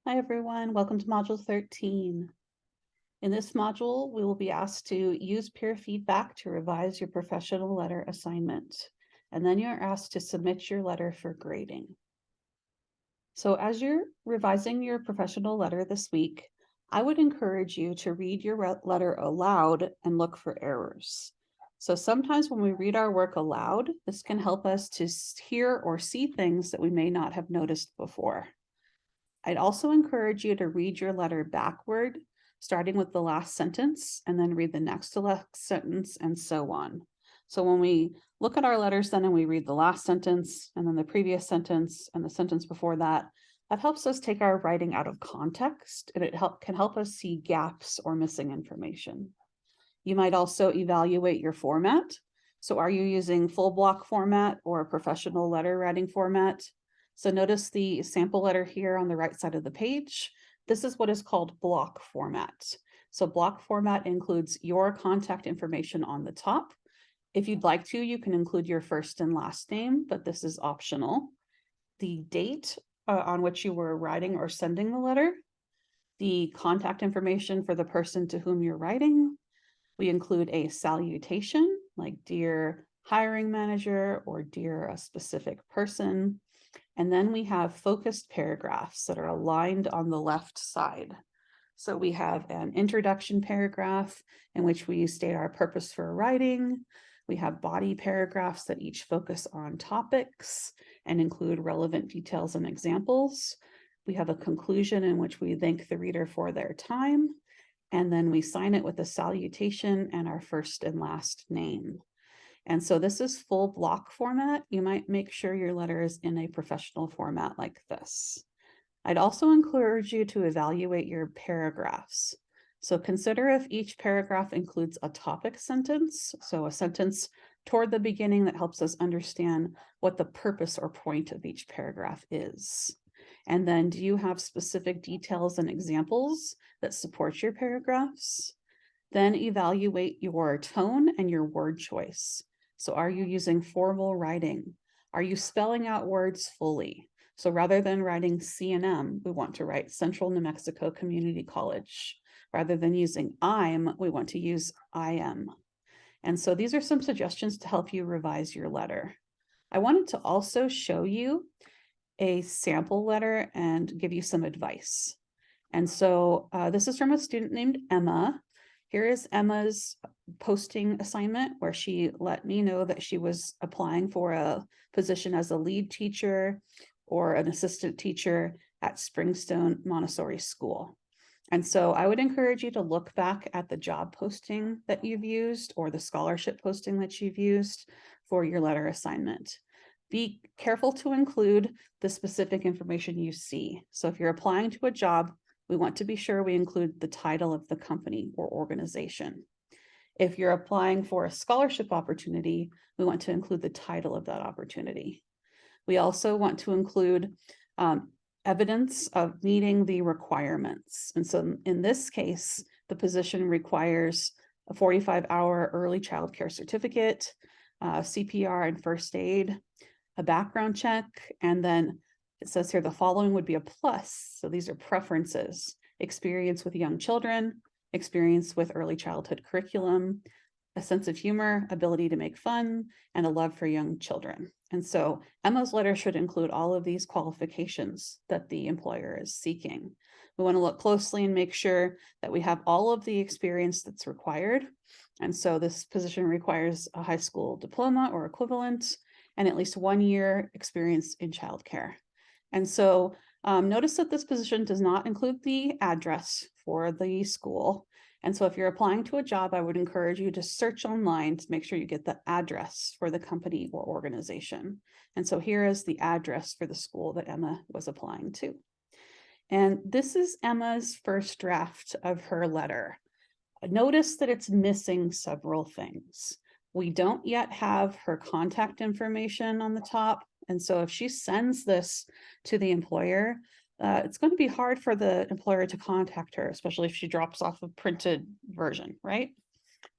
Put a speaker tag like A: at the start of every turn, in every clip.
A: Hi, everyone. Welcome to Module 13. In this module, we will be asked to use peer feedback to revise your professional letter assignment. And then you're asked to submit your letter for grading. So as you're revising your professional letter this week, I would encourage you to read your letter aloud and look for errors. So sometimes when we read our work aloud, this can help us to hear or see things that we may not have noticed before. I'd also encourage you to read your letter backward, starting with the last sentence, and then read the next to last sentence, and so on. So when we look at our letters then and we read the last sentence, and then the previous sentence, and the sentence before that, that helps us take our writing out of context, and it can help us see gaps or missing information. You might also evaluate your format. So are you using full block format or a professional letter writing format? So notice the sample letter here on the right side of the page. This is what is called block format. So block format includes your contact information on the top. If you'd like to, you can include your first and last name, but this is optional. The date on which you were writing or sending the letter, the contact information for the person to whom you're writing. We include a salutation like dear hiring manager or dear a specific person. And then we have focused paragraphs that are aligned on the left side. So we have an introduction paragraph in which we state our purpose for writing. We have body paragraphs that each focus on topics and include relevant details and examples. We have a conclusion in which we thank the reader for their time. And then we sign it with a salutation and our first and last name. And so this is full block format. You might make sure your letter is in a professional format like this. I'd also encourage you to evaluate your paragraphs. So consider if each paragraph includes a topic sentence, so a sentence toward the beginning that helps us understand what the purpose or point of each paragraph is. And then do you have specific details and examples that support your paragraphs? Then evaluate your tone and your word choice. So are you using formal writing? Are you spelling out words fully? So rather than writing C&M, we want to write Central New Mexico Community College. Rather than using I'm, we want to use I am. And so these are some suggestions to help you revise your letter. I wanted to also show you a sample letter and give you some advice. And so this is from a student named Emma. Here is Emma's posting assignment where she let me know that she was applying for a position as a lead teacher or an assistant teacher at Springstone Montessori School. And so I would encourage you to look back at the job posting that you've used or the scholarship posting that you've used for your letter assignment. Be careful to include the specific information you see. So if you're applying to a job, we want to be sure we include the title of the company or organization. If you're applying for a scholarship opportunity, we want to include the title of that opportunity. We also want to include evidence of meeting the requirements. And so in this case, the position requires a 45-hour early childcare certificate, CPR and first aid, a background check, and then it says here the following would be a plus. So these are preferences: experience with young children, experience with early childhood curriculum, a sense of humor, ability to make fun, and a love for young children. And so Emma's letter should include all of these qualifications that the employer is seeking. We want to look closely and make sure that we have all of the experience that's required. And so this position requires a high school diploma or equivalent and at least 1 year experience in childcare. And so notice that this position does not include the address for the school. And so if you're applying to a job, I would encourage you to search online to make sure you get the address for the company or organization. And so here is the address for the school that Emma was applying to. And this is Emma's first draft of her letter. Notice that it's missing several things. We don't yet have her contact information on the top. And so if she sends this to the employer, it's going to be hard for the employer to contact her, especially if she drops off a printed version, right?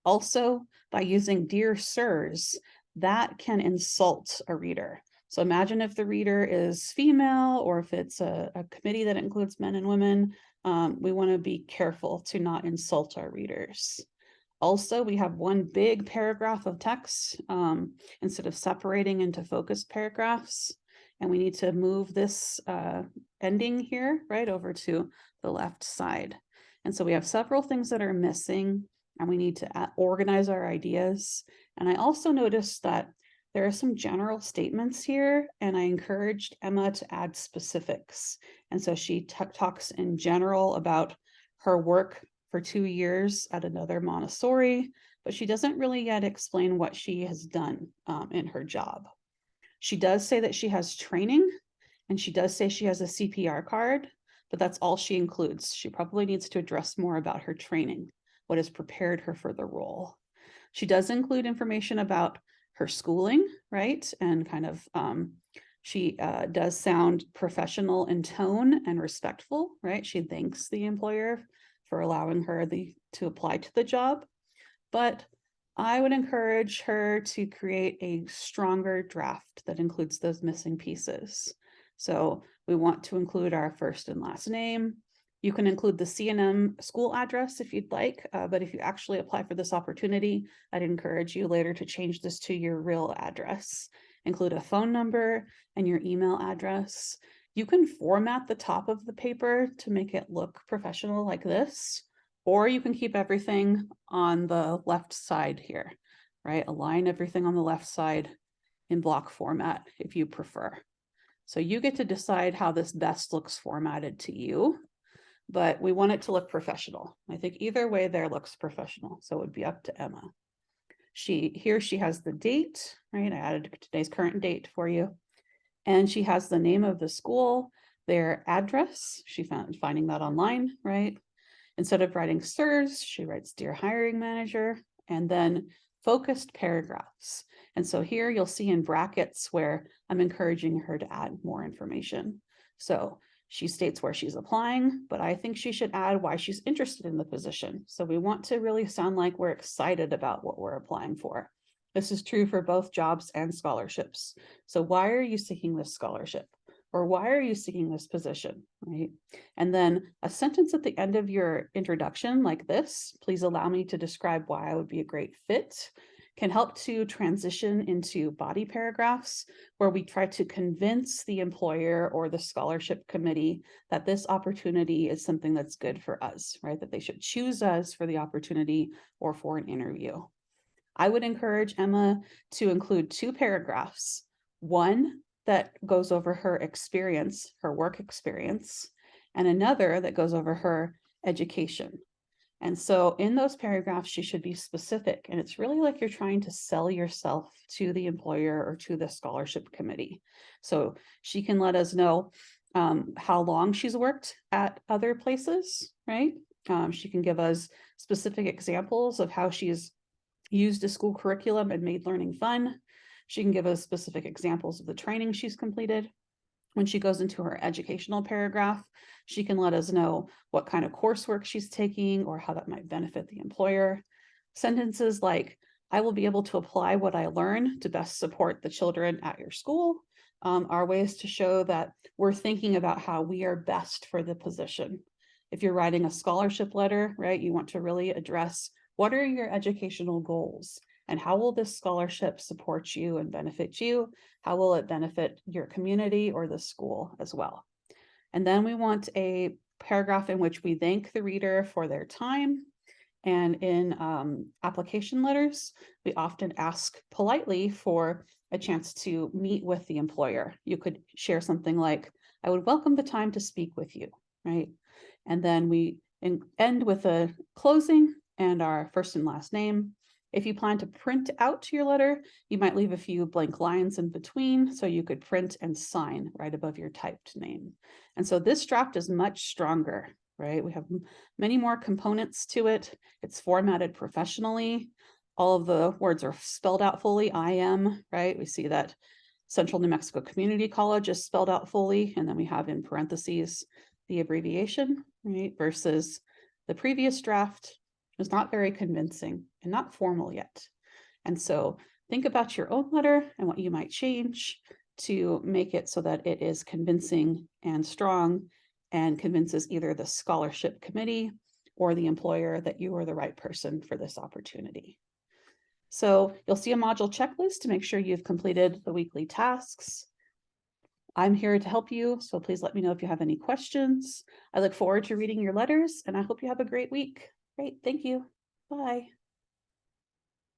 A: Also, by using dear sirs, that can insult a reader. So imagine if the reader is female, or if it's a committee that includes men and women. We want to be careful to not insult our readers. Also, we have one big paragraph of text instead of separating into focused paragraphs. And we need to move this ending here right over to the left side. And so we have several things that are missing, and we need to organize our ideas. And I also noticed that there are some general statements here, and I encouraged Emma to add specifics. And so she talks in general about her work for 2 years at another Montessori, but she doesn't really yet explain what she has done in her job. She does say that she has training, and she does say she has a CPR card, but that's all she includes. She probably needs to address more about her training, what has prepared her for the role. She does include information about her schooling, right? And kind of, she does sound professional in tone and respectful, right? She thanks the employer for allowing her to apply to the job. But I would encourage her to create a stronger draft that includes those missing pieces. So we want to include our first and last name. You can include the CNM school address if you'd like, but if you actually apply for this opportunity, I'd encourage you later to change this to your real address. Include a phone number and your email address. You can format the top of the paper to make it look professional like this, or you can keep everything on the left side here, right? Align everything on the left side in block format if you prefer. So you get to decide how this best looks formatted to you, but we want it to look professional. I think either way there looks professional, so it would be up to Emma. Here she has the date, right? I added today's current date for you. And she has the name of the school, their address. She finding that online, right? Instead of writing sirs, she writes dear hiring manager, and then focused paragraphs. And so here you'll see in brackets where I'm encouraging her to add more information. So she states where she's applying, but I think she should add why she's interested in the position. So we want to really sound like we're excited about what we're applying for. This is true for both jobs and scholarships. So why are you seeking this scholarship? Or why are you seeking this position, right? And then a sentence at the end of your introduction like this, please allow me to describe why I would be a great fit, can help to transition into body paragraphs where we try to convince the employer or the scholarship committee that this opportunity is something that's good for us, right? That they should choose us for the opportunity or for an interview. I would encourage Emma to include 2 paragraphs, one that goes over her experience, her work experience, and another that goes over her education. And so in those paragraphs, she should be specific. And it's really like you're trying to sell yourself to the employer or to the scholarship committee. So she can let us know how long she's worked at other places, right? She can give us specific examples of how she's used a school curriculum and made learning fun. She can give us specific examples of the training she's completed. When she goes into her educational paragraph, she can let us know what kind of coursework she's taking or how that might benefit the employer. Sentences like, I will be able to apply what I learn to best support the children at your school, are ways to show that we're thinking about how we are best for the position. If you're writing a scholarship letter, right, you want to really address what are your educational goals? And how will this scholarship support you and benefit you? How will it benefit your community or the school as well? And then we want a paragraph in which we thank the reader for their time. And in application letters, we often ask politely for a chance to meet with the employer. You could share something like, I would welcome the time to speak with you, right? And then we end with a closing and our first and last name. If you plan to print out your letter, you might leave a few blank lines in between so you could print and sign right above your typed name. And so this draft is much stronger, right? We have many more components to it. It's formatted professionally. All of the words are spelled out fully. I am, right? We see that Central New Mexico Community College is spelled out fully. And then we have in parentheses the abbreviation, right? Versus the previous draft was not very convincing and not formal yet. And so think about your own letter and what you might change. to make it so that it is convincing and strong and convinces either the scholarship committee or the employer that you are the right person for this opportunity. So you'll see a module checklist to make sure you've completed the weekly tasks. I'm here to help you, so please let me know if you have any questions. I look forward to reading your letters, and I hope you have a great week. Great, thank you. Bye.